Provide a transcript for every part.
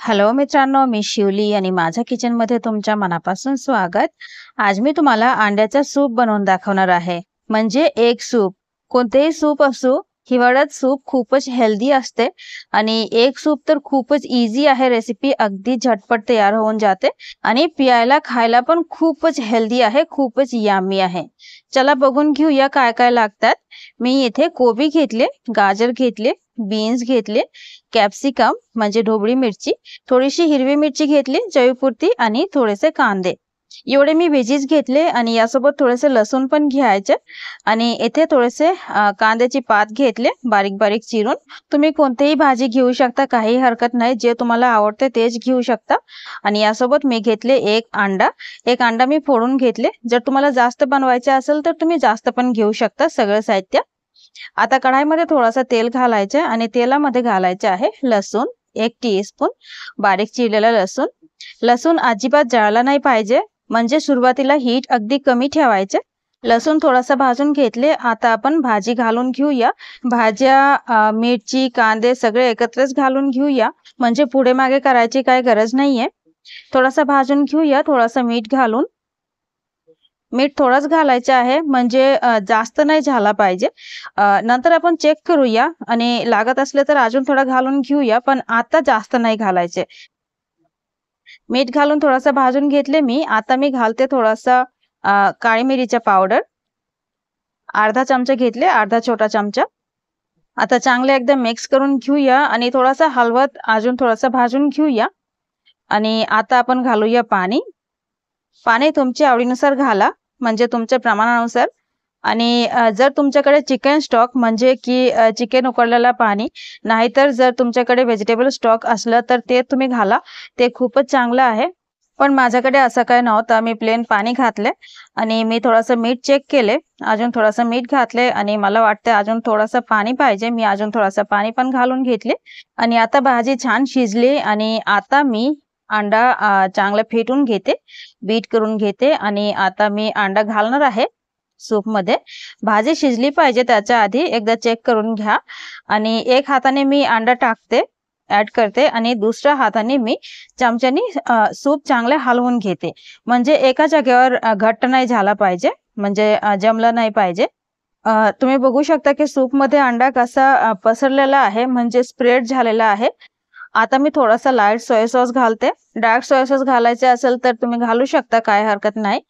Hello मित्रांनो, मी शिवली आणि माझ्या किचनमध्ये तुमच्या मनापासून स्वागत. आज मी तुम्हाला अंड्याचा सूप बनवून दाखवणार आहे. म्हणजे एग सूप. कोणतेही सूप असो, हिवाळ्यात सूप खूपच हेल्दी असते आणि एग सूप तर खूपच इझी आहे रेसिपी. अगदी झटपट तयार होऊन जाते आणि प्यायला खायला पण खूपच हेल्दी आहे, खूपच यम्मी आहे. चला बघून घेऊया काय काय लागतात. मी इथे कोबी घेतले, गाजर घेतले, बीन्स घेतले, कॅप्सिकम म्हणजे ढोबळी मिरची, थोडीशी हिरवी मिरची घेतली चवीपुरती आणि थोडेसे कांदे. एवढे मी व्हेजीज घेतले आणि यासोबत थोडेसे लसूण पण घ्यायचे आणि इथे थोडेसे कांद्याची पात घेतले बारीक बारीक चिरून. तुम्ही कोणतीही भाजी घेऊ शकता, काही हरकत नाही. जे तुम्हाला आवडते तेच घेऊ शकता. आणि यासोबत मी घेतले एक अंडा मी फोडून घेतले. जर तुम्हाला जास्त बनवायचे असेल तर तुम्ही जास्त पण घेऊ शकता सगळं साहित्य. आता कढाईमध्ये थोडासा तेल घालायचे आणि तेलामध्ये घालायचे आहे लसूण, 1 टीस्पून बारीक चिरलेला लसूण. लसूण अजिबात जळाला नाही पाहिजे, म्हणजे सुरुवातीला हीट अगदी कमी ठेवायचे. लसूण थोडासा भाजून घेतले. आता आपण भाजी घालून घेऊया. भाज्या, मिरची, कांदे सगळे एकत्रच घालून घेऊया, म्हणजे पुढे मागे करायची काही गरज नाहीये. थोडासा भाजून घेऊया, थोडासा मीठ घालून. मीठ थोडंच घालायचं आहे, म्हणजे जास्त नाही झाला पाहिजे. नंतर आपण चेक करूया आणि लागत असले तर अजून थोडं घालून घेऊया, पण आता जास्त नाही घालायचे. मीठ घालून थोडासा भाजून घेतले मी. आता मी घालते थोडासा काळी मिरीचा पावडर. अर्धा चमचा घेतले, अर्धा छोटा चमचा. आता चांगले एकदम मिक्स करून घेऊया आणि थोडासा हलवत अजून थोडासा भाजून घेऊया. आणि आता आपण घालूया पाणी. पाणी तुमच्या आवडीनुसार घाला, म्हणजे तुमच्या प्रमाणानुसार. आणि जर तुमच्याकडे चिकन स्टॉक म्हणजे की चिकन उकडलेला पाणी, नाहीतर जर तुमच्याकडे व्हेजिटेबल स्टॉक असलं तर ते तुम्ही घाला, ते खूपच चांगलं आहे. पण माझ्याकडे असं काय नव्हतं, मी प्लेन पाणी घातले आणि मी थोडंसं मीठ चेक केले, अजून थोडंसं मीठ घातले आणि मला वाटतं अजून थोडंसं पाणी पाहिजे. मी अजून थोडंसं पाणी पण घालून घेतले आणि आता भाजी छान शिजली आणि आता मी अंडा चांगलं फेटून घेते, बीट करून घेते आणि आता मी अंडा घालणार आहे सूपमध्ये. भाजी शिजली पाहिजे त्याच्या आधी एकदा चेक करून घ्या. आणि एक हाताने मी अंडा टाकते, ऍड करते आणि दुसऱ्या हाताने मी चमच्याने सूप चांगले हलवून घेते, म्हणजे एका जागेवर घट्ट नाही झाला पाहिजे, म्हणजे जमलं नाही पाहिजे. तुम्ही बघू शकता की सूपमध्ये अंडा कसा पसरलेला आहे, म्हणजे स्प्रेड झालेला आहे. आता मी थोडासा लाईट सोया सॉस घालते. डार्क सोया सॉस घालायचे असेल तर तुम्ही घालू शकता, काय हरकत नाही.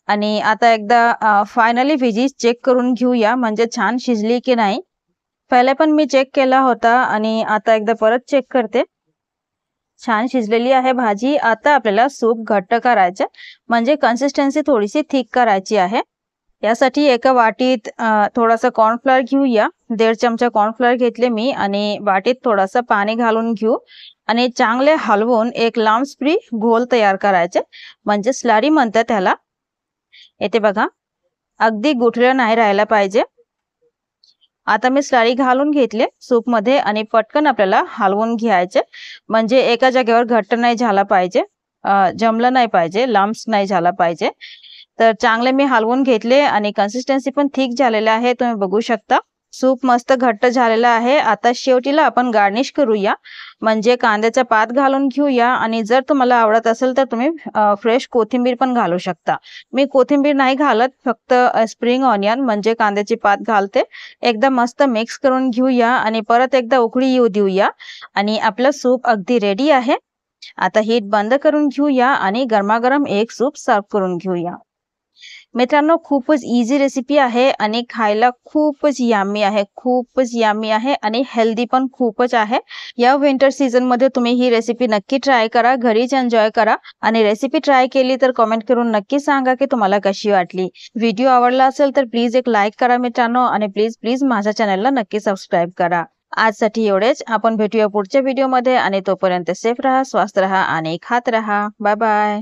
आणि आता एकदा फायनली व्हेजीज चेक करून घेऊया, म्हणजे छान शिजली की नाही. पहिले पण मी चेक केला होता आणि आता एकदा परत चेक करते. छान शिजलेली आहे भाजी. आता आपल्याला सूप घट्ट करायचं, म्हणजे कन्सिस्टन्सी थोडीशी थिक करायची आहे. यासाठी एका वाटीत थोडासा कॉर्नफ्लोअर घेऊया. 1.5 चमचा कॉर्नफ्लोअर घेतले मी आणि वाटीत थोडासा पाणी घालून घेऊ आणि चांगले हलवून एक लांबसरी घोल तयार करायचे, म्हणजे स्लरी म्हणतात त्याला. येथे बघा, अगदी गुठळ्या नाही राहायला पाहिजे. आता मी स्लरी घालून घेतले सूपमध्ये आणि पटकन आपल्याला हलवून घ्यायचे, म्हणजे एका जागेवर घट्ट नाही झाला पाहिजे, जमलं नाही पाहिजे, लम्प्स नाही झाला पाहिजे. तर चांगले मी हलवून घेतले आणि कन्सिस्टन्सी पण थिक झालेला आहे, तुम्ही बघू शकता. सूप मस्त घट्ट झालेला आहे. आता शेवटीला आपण गार्निश करूया, म्हणजे कांद्याचा पात घालून घेऊया आणि जर तुम्हाला आवडत असेल तर तुम्ही फ्रेश कोथिंबीर पण घालू शकता. मी कोथिंबीर नाही घालत, फक्त स्प्रिंग ऑनियन म्हणजे कांद्याची पात घालते. एकदा मस्त मिक्स करून घेऊया आणि परत एकदा उकळी येऊ देऊया आणि आपलं सूप अगदी रेडी आहे. आता हीट बंद करून घेऊया आणि गरमागरम एक सूप सर्व करून घेऊया. मित्रांनो, खूपच इझी रेसिपी आहे आणि खायला खूपच यम्मी आहे आणि हेल्दी पण खूपच आहे. या विंटर सीझन मध्ये तुम्ही ही रेसिपी नक्की ट्राय करा, घरीच एन्जॉय करा. आणि रेसिपी ट्राय केली तर कमेंट करून नक्की सांगा की तुम्हाला कशी वाटली. व्हिडिओ आवडला असेल तर प्लीज एक लाईक करा मित्रांनो, आणि प्लीज माझ्या चॅनलला नक्की सबस्क्राईब करा. आजसाठी एवढेच. आपण भेटूया पुढच्या व्हिडिओमध्ये आणि तोपर्यंत सेफ राहा, स्वस्थ राहा आणि खात राहा. Bye bye.